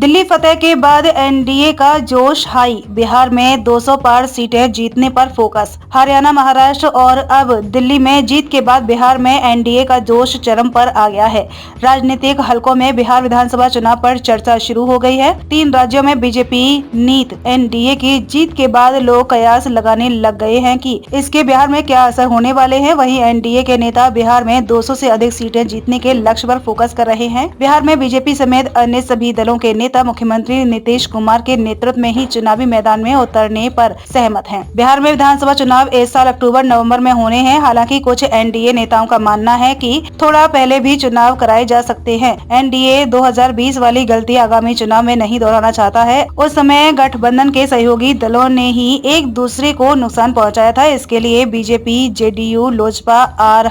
दिल्ली फतेह के बाद एनडीए का जोश हाई। बिहार में 200 पार सीटें जीतने पर फोकस। हरियाणा, महाराष्ट्र और अब दिल्ली में जीत के बाद बिहार में एनडीए का जोश चरम पर आ गया है। राजनीतिक हलकों में बिहार विधानसभा चुनाव पर चर्चा शुरू हो गई है। 3 राज्यों में बीजेपी नीत एनडीए की जीत के बाद लोग कयास लगाने लग गए हैं कि इसके बिहार में क्या असर होने वाले हैं। वहीं एनडीए के नेता बिहार में 200 से अधिक सीटें जीतने के लक्ष्य पर फोकस कर रहे हैं। बिहार में बीजेपी समेत अन्य सभी दलों के नेता मुख्यमंत्री नीतीश कुमार के नेतृत्व में ही चुनावी मैदान में उतरने पर सहमत हैं। बिहार में विधानसभा चुनाव इस साल अक्टूबर-नवंबर में होने हैं। हालांकि कुछ एनडीए नेताओं का मानना है कि थोड़ा पहले भी चुनाव कराए जा सकते हैं। एनडीए 2020 वाली गलती आगामी चुनाव में नहीं दोहराना चाहता है। उस समय गठबंधन के सहयोगी दलों ने ही एक दूसरे को नुकसान पहुँचाया था। इसके लिए बीजेपी, जेडीयू, लोजपा,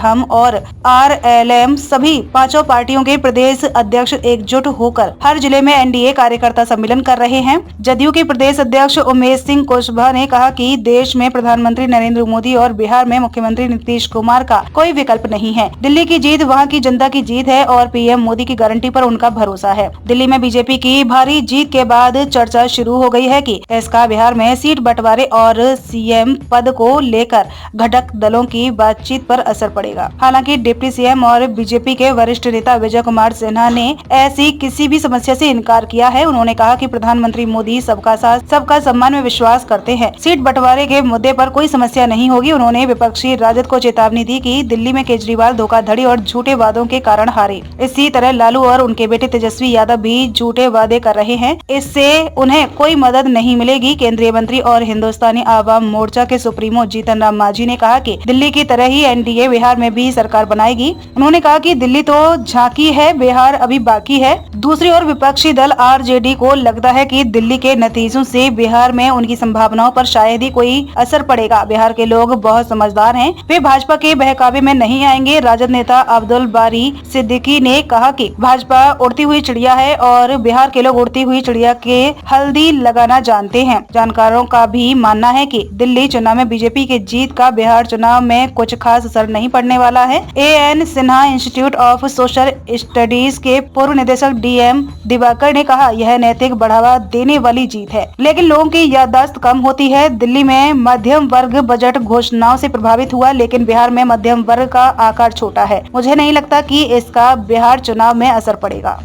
हम और आरएलएम सभी 5 पार्टियों के प्रदेश अध्यक्ष एकजुट होकर हर जिले में एनडीए कार्यकर्ता सम्मेलन कर रहे हैं। जदयू के प्रदेश अध्यक्ष उमेश सिंह कुशवाहा ने कहा कि देश में प्रधानमंत्री नरेंद्र मोदी और बिहार में मुख्यमंत्री नीतीश कुमार का कोई विकल्प नहीं है। दिल्ली की जीत वहां की जनता की जीत है और पीएम मोदी की गारंटी पर उनका भरोसा है। दिल्ली में बीजेपी की भारी जीत के बाद चर्चा शुरू हो गई है कि इसका बिहार में सीट बंटवारे और सीएम पद को लेकर घटक दलों की बातचीत पर असर पड़ेगा। हालांकि डिप्टी सीएम और बीजेपी के वरिष्ठ नेता विजय कुमार सिन्हा ने ऐसी किसी भी समस्या से इनकार किया है। उन्होंने कहा कि प्रधानमंत्री मोदी सबका साथ सबका सम्मान में विश्वास करते हैं। सीट बंटवारे के मुद्दे पर कोई समस्या नहीं होगी। उन्होंने विपक्षी राजद को चेतावनी दी कि दिल्ली में केजरीवाल धोखाधड़ी और झूठे वादों के कारण हारे। इसी तरह लालू और उनके बेटे तेजस्वी यादव भी झूठे वादे कर रहे हैं। इससे उन्हें कोई मदद नहीं मिलेगी। केंद्रीय मंत्री और हिंदुस्तानी आवाम मोर्चा के सुप्रीमो जीतन राम मांझी ने कहा कि दिल्ली की तरह ही एनडीए बिहार में भी सरकार बनाएगी। उन्होंने कहा कि दिल्ली तो झांकी है, बिहार अभी बाकी है। दूसरी ओर विपक्षी दल आरजेडी को लगता है कि दिल्ली के नतीजों से बिहार में उनकी संभावनाओं पर शायद ही कोई असर पड़ेगा। बिहार के लोग बहुत समझदार हैं, वे भाजपा के बहकावे में नहीं आएंगे। राजद नेता अब्दुल बारी सिद्दीकी ने कहा कि भाजपा उड़ती हुई चिड़िया है और बिहार के लोग उड़ती हुई चिड़िया के हल्दी लगाना जानते हैं। जानकारों का भी मानना है कि दिल्ली चुनाव में बीजेपी की जीत का बिहार चुनाव में कुछ खास असर नहीं पड़ने वाला है। A N Sinha institute of social studies के पूर्व निदेशक डीएम दिवाकर ने कहा, यह नैतिक बढ़ावा देने वाली जीत है, लेकिन लोगों की याददाश्त कम होती है। दिल्ली में मध्यम वर्ग बजट घोषणाओं से प्रभावित हुआ, लेकिन बिहार में मध्यम वर्ग का आकार छोटा है। मुझे नहीं लगता कि इसका बिहार चुनाव में असर पड़ेगा।